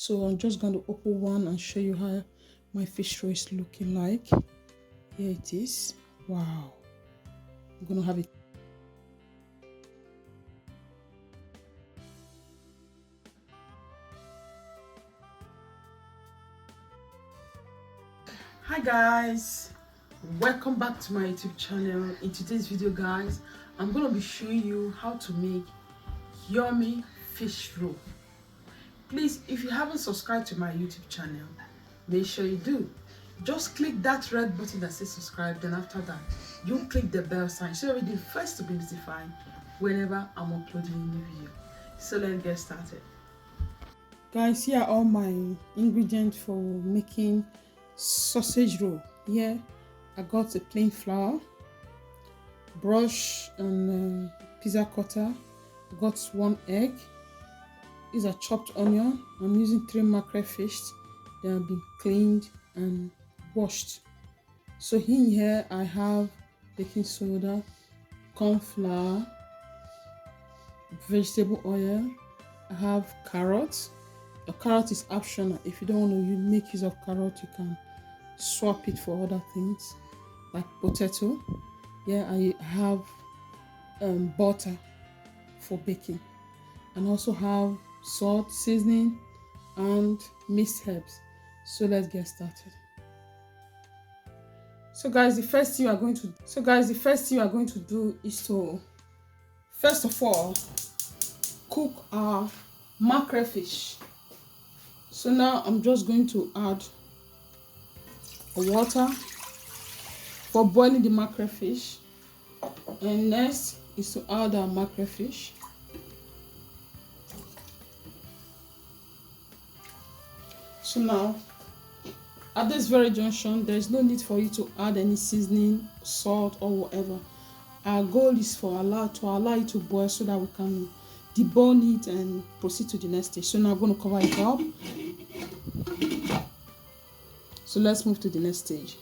So I'm just going to open one and show you how my fish roll is looking like. Here it is. Wow. I'm going to have it. Hi guys, welcome back to my YouTube channel. In today's video guys, I'm going to be showing you how to make yummy fish roll. Please, if you haven't subscribed to my YouTube channel, make sure you do. Just click that red button that says subscribe, then after that you click the bell sign so you'll be the first to be notified whenever I'm uploading a new video. So let's get started. Guys, here are all my ingredients for making sausage roll. Here I got a plain flour, brush and pizza cutter. I got 1 egg. These are chopped onion. I'm using 3 mackerel fish. They have been cleaned and washed. So in here I have baking soda, corn flour, vegetable oil. I have carrots. A carrot is optional. If you don't want to make use of carrot, you can swap it for other things like potato. Yeah, I have butter for baking, and also have salt, seasoning, and mixed herbs. So let's get started. So guys, the first thing you are going to do is to first of all cook our mackerel fish. So now I'm just going to add water for boiling the mackerel fish, and next is to add our mackerel fish. So now at this very junction, there is no need for you to add any seasoning, salt or whatever. Our goal is to allow it to boil so that we can debone it and proceed to the next stage. So now I'm going to cover it up. So let's move to the next stage.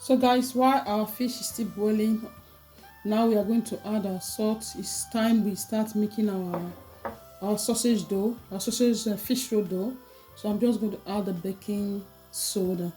So guys, while our fish is still boiling, now we are going to add our salt. It's time we start making our sausage dough, our sausage fish roll dough. So I'm just going to add the baking soda.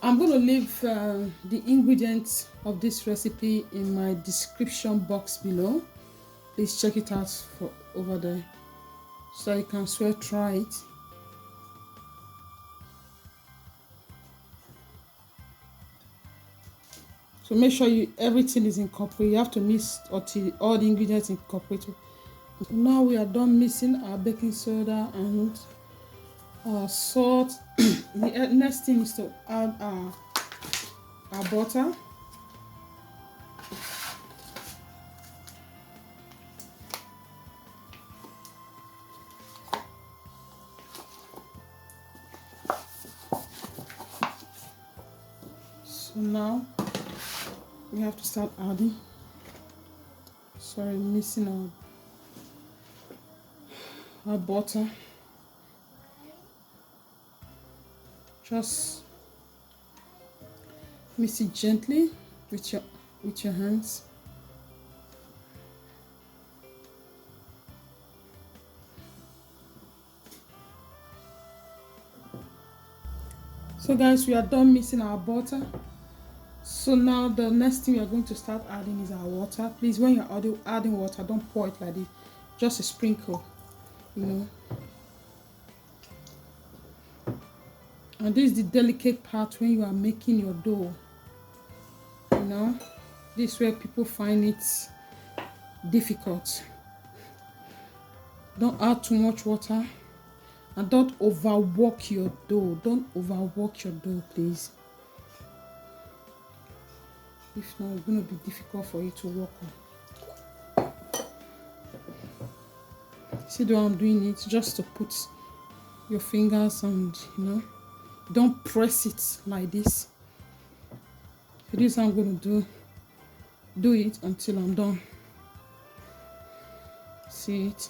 I'm going to leave the ingredients of this recipe in my description box below. Please check it out over there so you can try it. So make sure everything is incorporated. You have to mix until all the ingredients incorporate. So now we are done mixing our baking soda and our salt. The next thing is to add our butter. So now we have to start adding. Mixing our butter. Just mix it gently with your hands. So guys, we are done mixing our butter. So now the next thing we are going to start adding is our water. Please, when you're adding water, don't pour it like this. Just a sprinkle, And this is the delicate part when you are making your dough. This is where people find it difficult. Don't add too much water, and don't overwork your dough. Don't overwork your dough, please. If not, it's going to be difficult for you to work on. See the way I'm doing it, just to put your fingers and don't press it like this. So this I'm going to do it until I'm done. See it?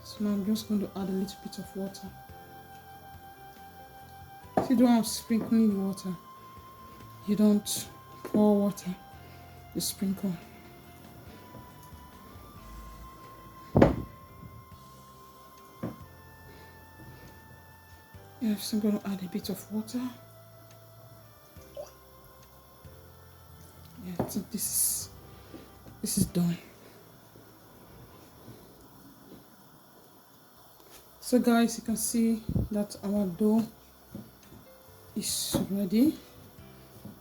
So now I'm just going to add a little bit of water. See the way I'm sprinkling the water. You don't pour water, you sprinkle. Yes, I'm going to add a bit of water. Yeah, so this is done. So guys, you can see that our dough is ready.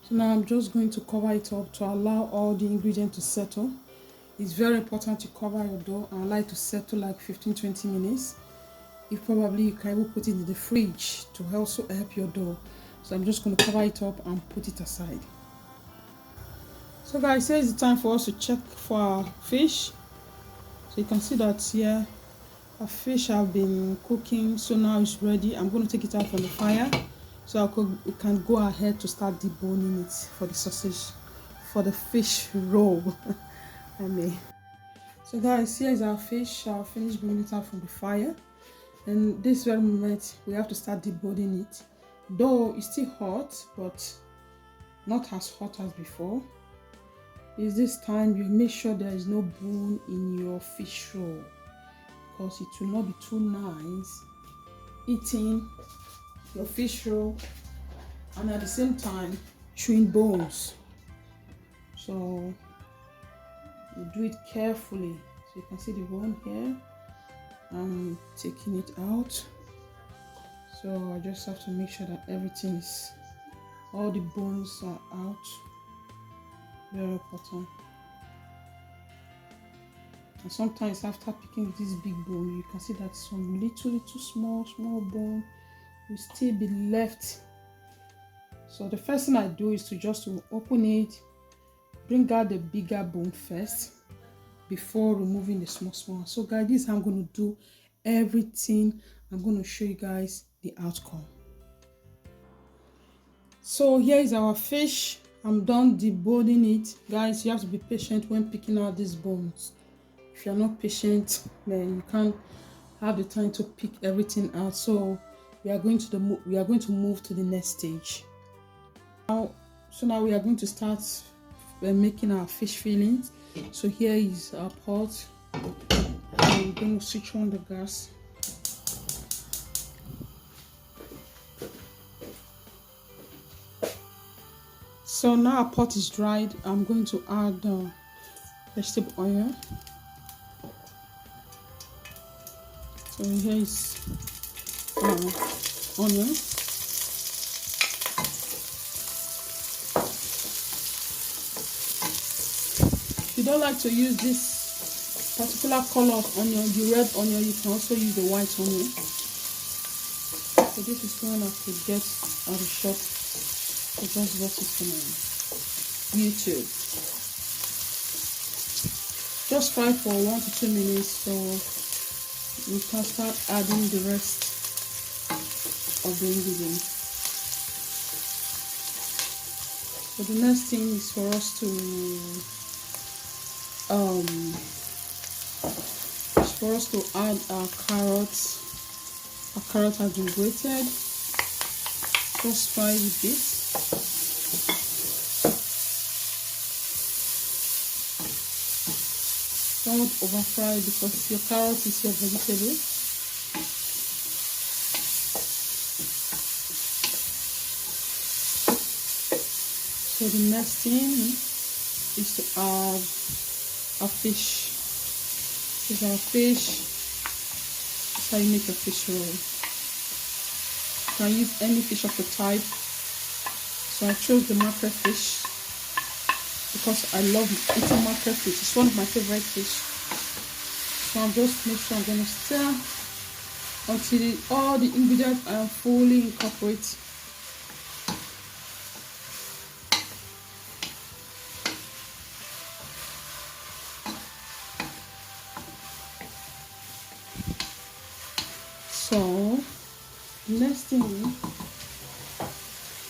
So now I'm just going to cover it up to allow all the ingredients to settle. It's very important to cover your dough and allow it to settle like 15-20 minutes. If probably you can even put it in the fridge to also help your dough. So I'm just going to cover it up and put it aside. So guys, here is the time for us to check for our fish. So you can see that here our fish have been cooking, so now it's ready. I'm going to take it out from the fire so we can go ahead to start deboning it for the sausage, for the fish roll. I mean. So guys, here is our fish. I'll finish bringing it out from the fire, and this very moment we have to start deboning it. Though it's still hot, but not as hot as before. Is this time you make sure there is no bone in your fish roll, because it will not be too nice eating your fish roll and at the same time chewing bones. So you do it carefully. So you can see the bone here. I'm taking it out. So I just have to make sure that everything is, all the bones are out. Very important. And sometimes after picking this big bone, you can see that some little small bone will still be left. So the first thing I do is to open it, bring out the bigger bone first before removing the small. So guys, this is how I'm going to do everything. I'm going to show you guys the outcome. So here is our fish. I'm done deboning it. Guys, you have to be patient when picking out these bones. If you're not patient, then you can't have the time to pick everything out. So we are going to move to the next stage. So now we are going to start making our fish fillings. So here is our pot. I'm going to switch on the gas. So now our pot is dried. I'm going to add vegetable oil. So here is onion. If you don't like to use this particular color of onion, the red onion, you can also use the white onion. So this is one I could get at the shop. So just watch it on YouTube. Just fry for 1 to 2 minutes, so we can start adding the rest of the ingredients. So the next thing is for us to add our carrots. Our carrot has been grated. Just fry a bit. Don't over fry because your carrot is your vegetable. So the next thing is to add our fish. This is our fish. This is how you make a fish roll. You can use any fish of your type. So I chose the mackerel fish because I love eating mackerel fish. It's one of my favorite fish. So I'm just make sure I'm going to stir until all the ingredients are fully incorporated. So the next thing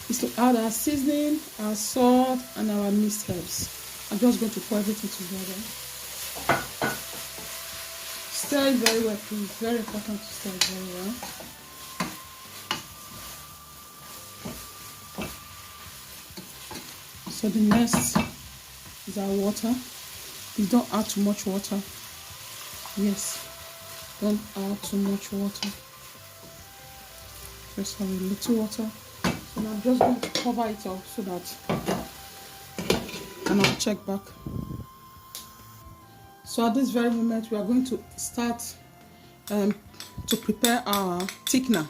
is to add our seasoning, our salt, and our mixed herbs. I'm just going to pour everything together. Stir it very well, please. It's very important to stir it very well. So the next is our water. Please don't add too much water. Yes, don't add too much water. Just have a little water. So I'm just going to cover it up so that, and I'll check back. So at this very moment, we are going to start to prepare our thickener.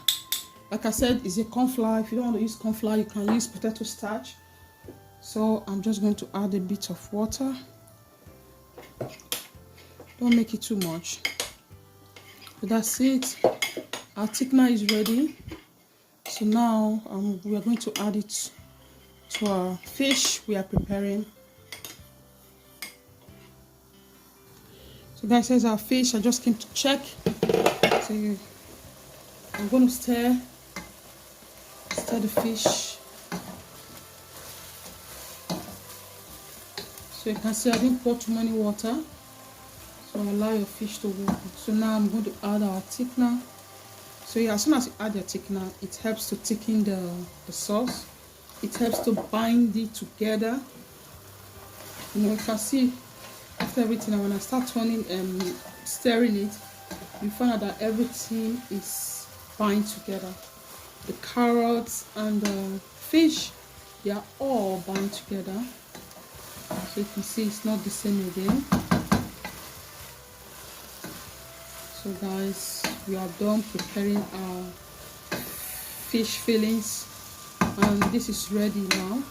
Like I said, it's a corn flour. If you don't want to use corn flour, you can use potato starch. So I'm just going to add a bit of water. Don't make it too much. So that's it. Our thickener is ready. So now we are going to add it to our fish we are preparing. So guys, here's our fish. I just came to check. So I'm going to stir the fish. So you can see I didn't pour too many water. So allow your fish to walk. So now I'm going to add our thickener. So yeah, as soon as you add your thickener, it helps to thicken the sauce. It helps to bind it together. You know, you can see after everything, and when I start turning and stirring it, you find out that everything is bind together. The carrots and the fish, they are all bound together. So you can see it's not the same again. So guys, we are done preparing our fish fillings, and this is ready now.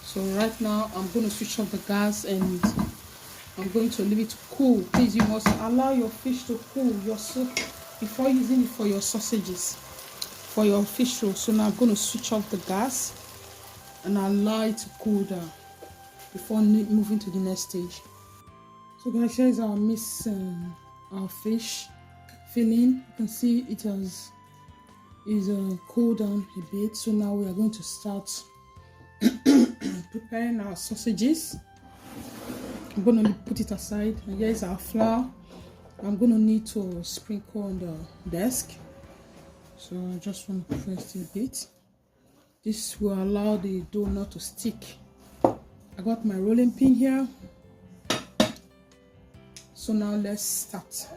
So right now I'm going to switch off the gas and I'm going to leave it to cool. Please, you must allow your fish to cool your soup before using it for your sausages, for your fish roll. So now I'm going to switch off the gas and allow it to cool down before moving to the next stage. So guys, here's our our fish filling. You can see it is cooled down a bit. So now we are going to start preparing our sausages. I'm going to put it aside, and here is our flour. I'm going to need to sprinkle on the desk. So I just want to press it a bit. This will allow the dough not to stick. I got my rolling pin here. So now let's start.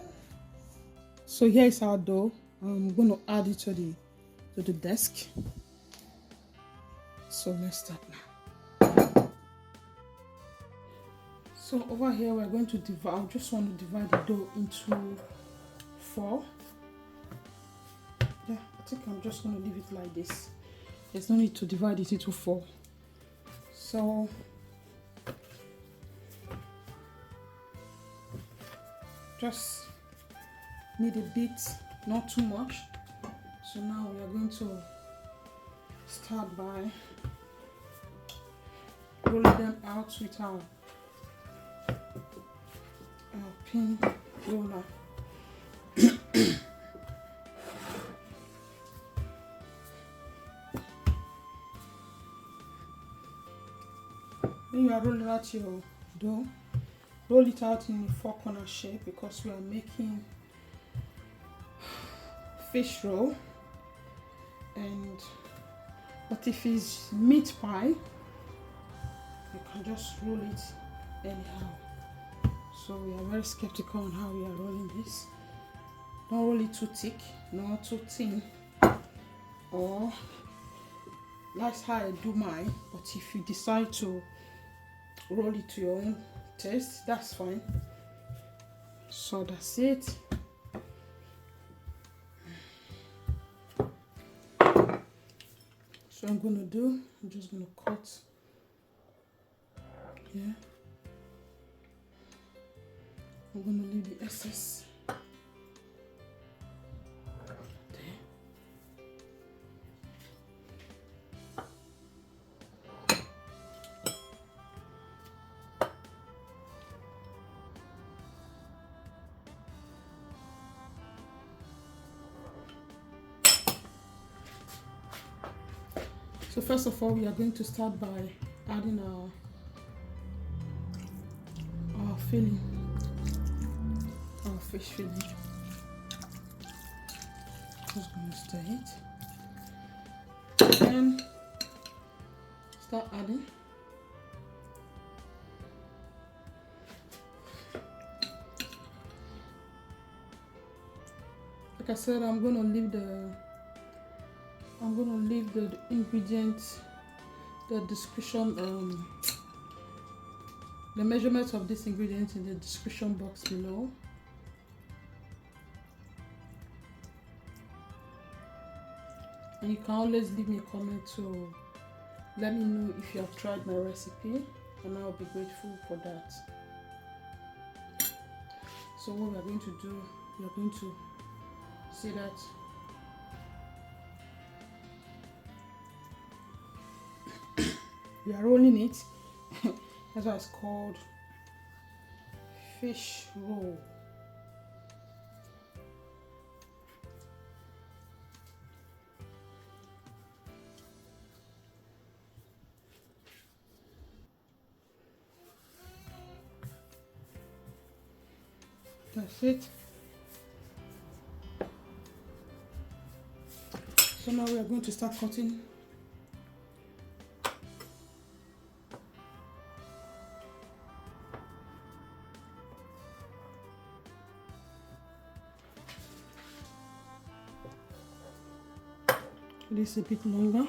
So here is our dough. I'm going to add it to the desk. So let's start now. So over here we're going to divide. I just want to divide the dough into 4. Yeah, I think I'm just going to leave it like this. There's no need to divide it into 4. So just need a bit, not too much. So now we are going to start by rolling them out with our pin roller. When you are rolling out your dough, roll it out in a 4-corner shape because we are making fish roll. But if it's meat pie, you can just roll it anyhow. So we are very skeptical on how we are rolling this. Don't roll it too thick, not too thin, or that's how I do mine. But if you decide to roll it to your own taste, that's fine. So that's it. So I'm just gonna cut here. I'm gonna leave the excess there. So first of all, we are going to start by adding our filling, our fish filling. Just going to stir it and start adding. Like I said, I'm going to leave the I'm gonna leave the ingredients, the description, the measurements of this ingredient in the description box below. And you can always leave me a comment to let me know if you have tried my recipe, and I'll be grateful for that. So what we are going to do, we are going to see that we are rolling it. That's why it's called fish roll. That's it. So now we are going to start cutting. This is a bit longer.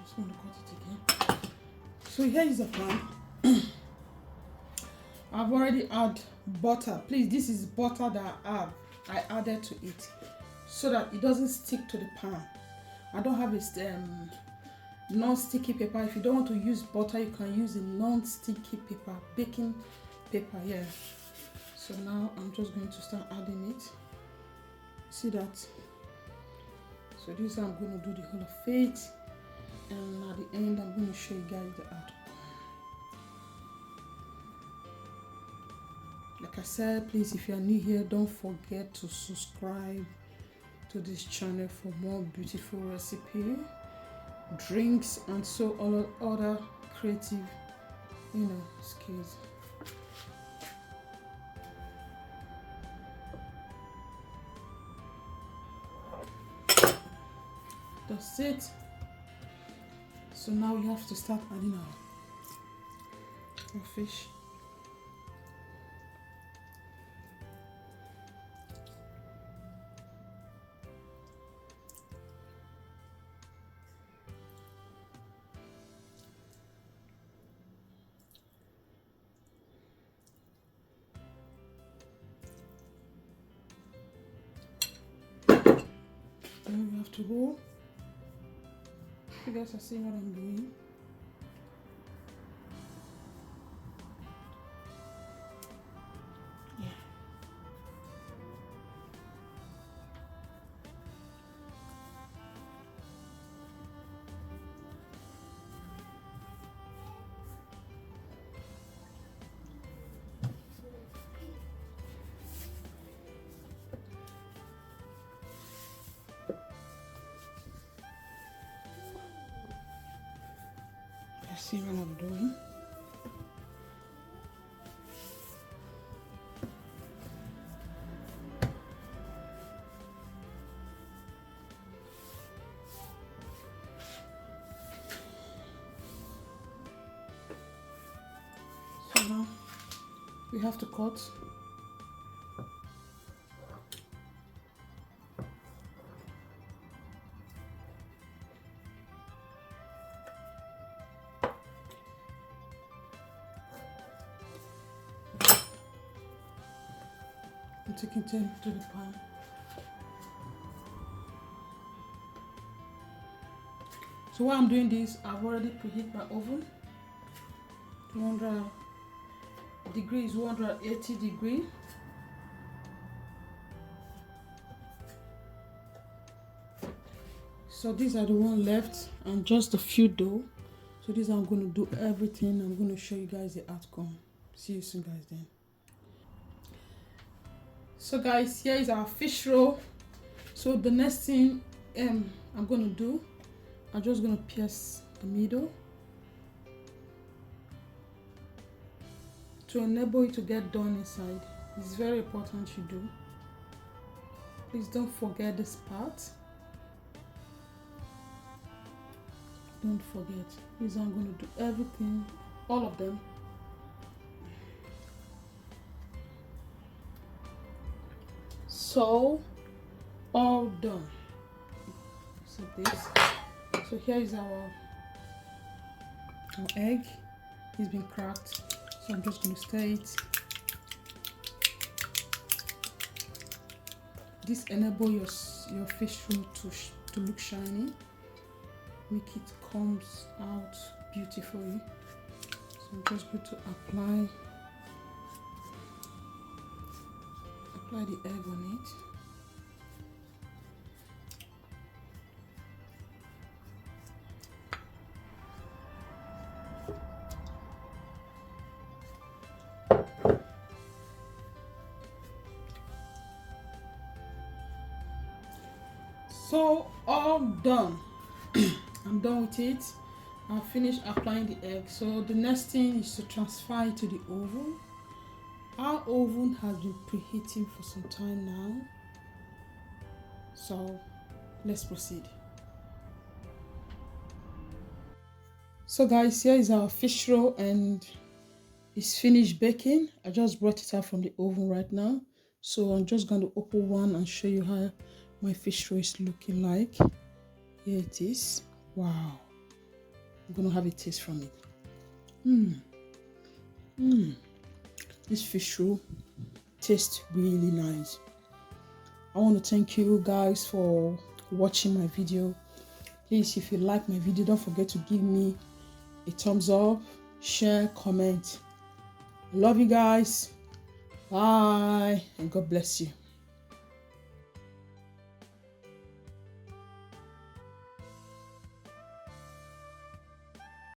Just want to cut it again. So here is the pan. I've already added butter. Please, this is butter that I added to it so that it doesn't stick to the pan. I don't have a non-sticky paper. If you don't want to use butter, you can use a non-sticky paper, baking paper. Yeah. So now I'm just going to start adding it. See that? So this is how I'm going to do the whole of it, and at the end I'm going to show you guys the outcome. Like I said, please, if you are new here, don't forget to subscribe to this channel for more beautiful recipe, drinks, and so all other creative, skills. That's it. So now we have to start adding our fish. Then we have to roll. You guys are seeing what I'm doing. Yeah. See what I'm doing. So now we have to cut. I'm taking 10 to the pan. So while I'm doing this, I've already preheated my oven. 200 degrees, 180 degrees. So these are the one left and just a few dough. So this I'm going to do everything. I'm going to show you guys the outcome. See you soon, guys, then. So guys, here is our fish roll. So the next thing I'm going to do, I'm just going to pierce the middle to enable it to get done inside. It's very important you do. Please don't forget this part. Don't forget. Please, I'm going to do everything, all of them. So all done. So this. So here is our egg. It's been cracked, so I'm just going to stir it. This enable your fish roux to look shiny, make it comes out beautifully. So I'm just going to apply the egg on it. So all done. I'm done with it. I've finished applying the egg. So the next thing is to transfer it to the oven. Our oven has been preheating for some time now. So let's proceed. So guys, here is our fish roll and it's finished baking. I just brought it out from the oven right now. So I'm just going to open one and show you how my fish roll is looking like. Here it is. Wow. I'm going to have a taste from it. This fish roll tastes really nice. I want to thank you guys for watching my video. Please, if you like my video, don't forget to give me a thumbs up, share, comment. I love you guys. Bye, and God bless you.